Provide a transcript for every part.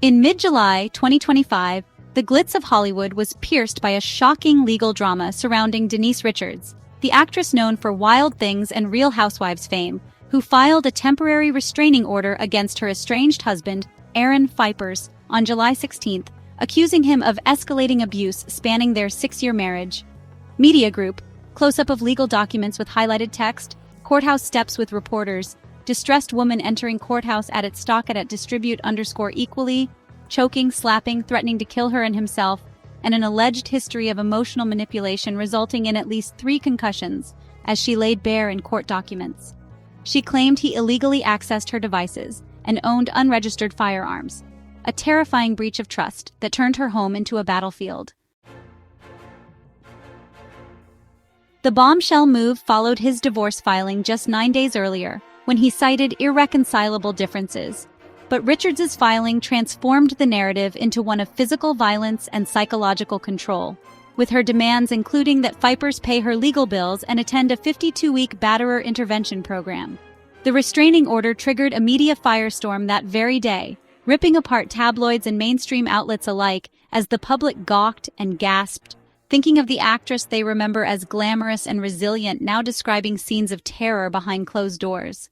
In mid-July 2025, the glitz of Hollywood was pierced by a shocking legal drama surrounding Denise Richards, the actress known for Wild Things and Real Housewives fame, who filed a temporary restraining order against her estranged husband, Aaron Phypers, on July 16th, accusing him of escalating abuse spanning their 6-year marriage. Media Group, close-up of legal documents with highlighted text, courthouse steps with reporters, distressed woman entering courthouse at its stock at distribute_equally, choking, slapping, threatening to kill her and himself, and an alleged history of emotional manipulation resulting in at least 3 concussions, as she laid bare in court documents. She claimed he illegally accessed her devices and owned unregistered firearms, a terrifying breach of trust that turned her home into a battlefield. The bombshell move followed his divorce filing just 9 days earlier, when he cited irreconcilable differences. But Richards' filing transformed the narrative into one of physical violence and psychological control, with her demands including that Phypers pay her legal bills and attend a 52-week batterer intervention program. The restraining order triggered a media firestorm that very day, ripping apart tabloids and mainstream outlets alike as the public gawked and gasped, thinking of the actress they remember as glamorous and resilient, now describing scenes of terror behind closed doors.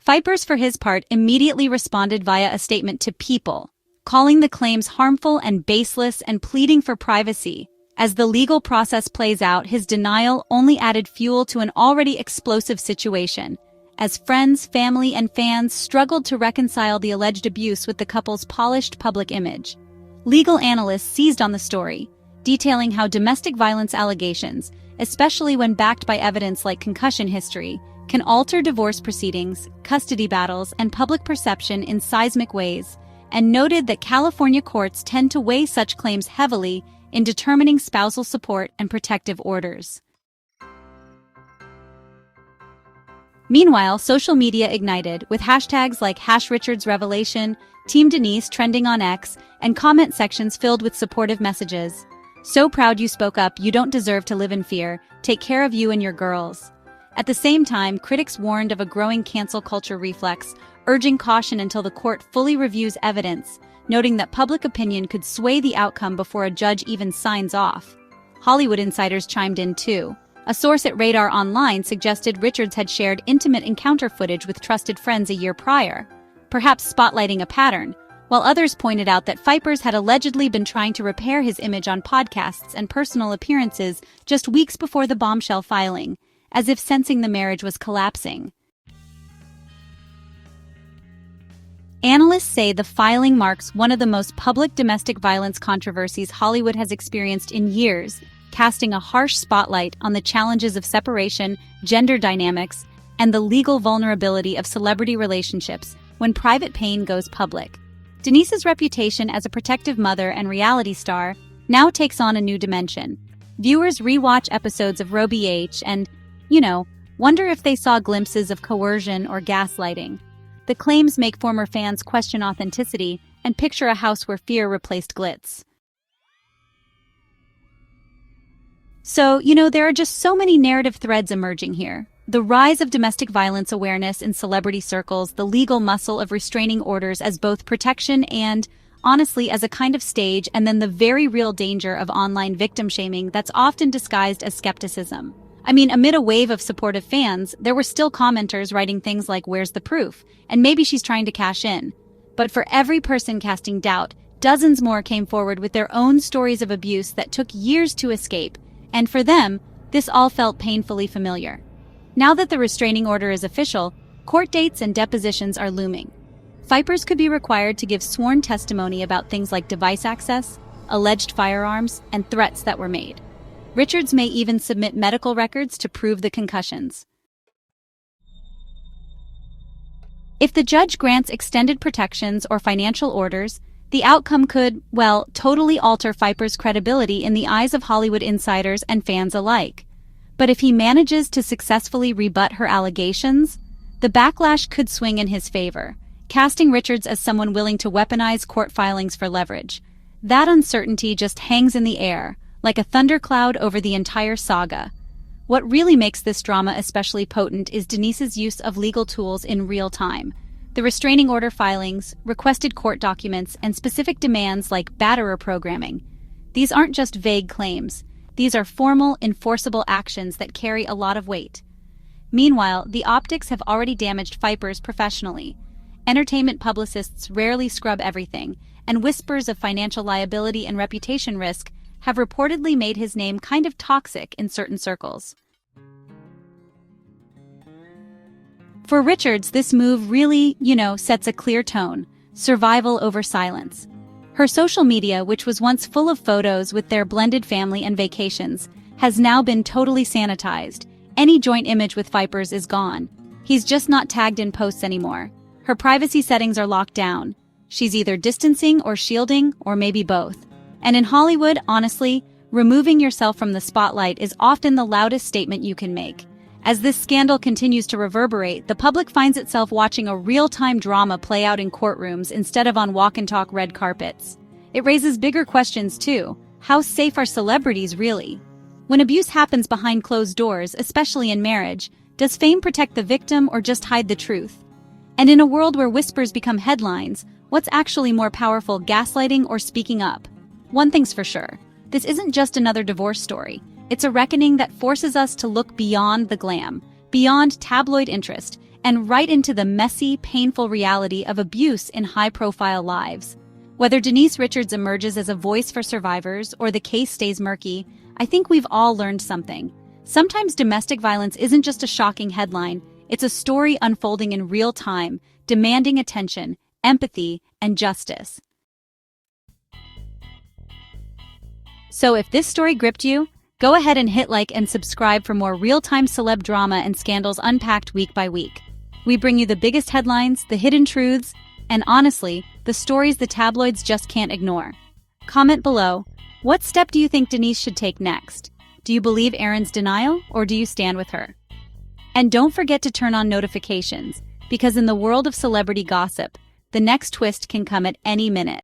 Phypers, for his part, immediately responded via a statement to People, calling the claims harmful and baseless and pleading for privacy. As the legal process plays out, his denial only added fuel to an already explosive situation, as friends, family, and fans struggled to reconcile the alleged abuse with the couple's polished public image. Legal analysts seized on the story, detailing how domestic violence allegations, especially when backed by evidence like concussion history, can alter divorce proceedings, custody battles, and public perception in seismic ways, and noted that California courts tend to weigh such claims heavily in determining spousal support and protective orders. Meanwhile, social media ignited, with hashtags like #RichardsRevelation, Team Denise trending on X, and comment sections filled with supportive messages. "So proud you spoke up, you don't deserve to live in fear, take care of you and your girls." At the same time, critics warned of a growing cancel culture reflex, urging caution until the court fully reviews evidence, noting that public opinion could sway the outcome before a judge even signs off. Hollywood insiders chimed in too. A source at Radar Online suggested Richards had shared intimate encounter footage with trusted friends a year prior, perhaps spotlighting a pattern, while others pointed out that Phypers had allegedly been trying to repair his image on podcasts and personal appearances just weeks before the bombshell filing, as if sensing the marriage was collapsing. Analysts say the filing marks one of the most public domestic violence controversies Hollywood has experienced in years, casting a harsh spotlight on the challenges of separation, gender dynamics, and the legal vulnerability of celebrity relationships when private pain goes public. Denise's reputation as a protective mother and reality star now takes on a new dimension. Viewers rewatch episodes of Roe v. H. and, wonder if they saw glimpses of coercion or gaslighting. The claims make former fans question authenticity and picture a house where fear replaced glitz. So, there are just so many narrative threads emerging here. The rise of domestic violence awareness in celebrity circles, the legal muscle of restraining orders as both protection and, honestly, as a kind of stage, and then the very real danger of online victim shaming that's often disguised as skepticism. Amid a wave of supportive fans, there were still commenters writing things like, "Where's the proof?" and "Maybe she's trying to cash in." But for every person casting doubt, dozens more came forward with their own stories of abuse that took years to escape, and for them, this all felt painfully familiar. Now that the restraining order is official, court dates and depositions are looming. Phypers could be required to give sworn testimony about things like device access, alleged firearms, and threats that were made. Richards may even submit medical records to prove the concussions. If the judge grants extended protections or financial orders, the outcome could, totally alter Phypers' credibility in the eyes of Hollywood insiders and fans alike. But if he manages to successfully rebut her allegations, the backlash could swing in his favor, casting Richards as someone willing to weaponize court filings for leverage. That uncertainty just hangs in the air, like a thundercloud over the entire saga. What really makes this drama especially potent is Denise's use of legal tools in real time. The restraining order filings, requested court documents, and specific demands like batterer programming. These aren't just vague claims. These are formal, enforceable actions that carry a lot of weight. Meanwhile, the optics have already damaged Phypers professionally. Entertainment publicists rarely scrub everything, and whispers of financial liability and reputation risk have reportedly made his name kind of toxic in certain circles. For Richards, this move really, sets a clear tone: survival over silence. Her social media, which was once full of photos with their blended family and vacations, has now been totally sanitized. Any joint image with Phypers is gone. He's just not tagged in posts anymore. Her privacy settings are locked down. She's either distancing or shielding, or maybe both. And in Hollywood, honestly, removing yourself from the spotlight is often the loudest statement you can make. As this scandal continues to reverberate, the public finds itself watching a real-time drama play out in courtrooms instead of on walk-and-talk red carpets. It raises bigger questions, too. How safe are celebrities, really? When abuse happens behind closed doors, especially in marriage, does fame protect the victim or just hide the truth? And in a world where whispers become headlines, what's actually more powerful, gaslighting or speaking up? One thing's for sure. This isn't just another divorce story. It's a reckoning that forces us to look beyond the glam, beyond tabloid interest, and right into the messy, painful reality of abuse in high-profile lives. Whether Denise Richards emerges as a voice for survivors or the case stays murky, I think we've all learned something. Sometimes domestic violence isn't just a shocking headline, it's a story unfolding in real time, demanding attention, empathy, and justice. So if this story gripped you, go ahead and hit like and subscribe for more real-time celeb drama and scandals unpacked week by week. We bring you the biggest headlines, the hidden truths, and honestly, the stories the tabloids just can't ignore. Comment below, what step do you think Denise should take next? Do you believe Aaron's denial, or do you stand with her? And don't forget to turn on notifications, because in the world of celebrity gossip, the next twist can come at any minute.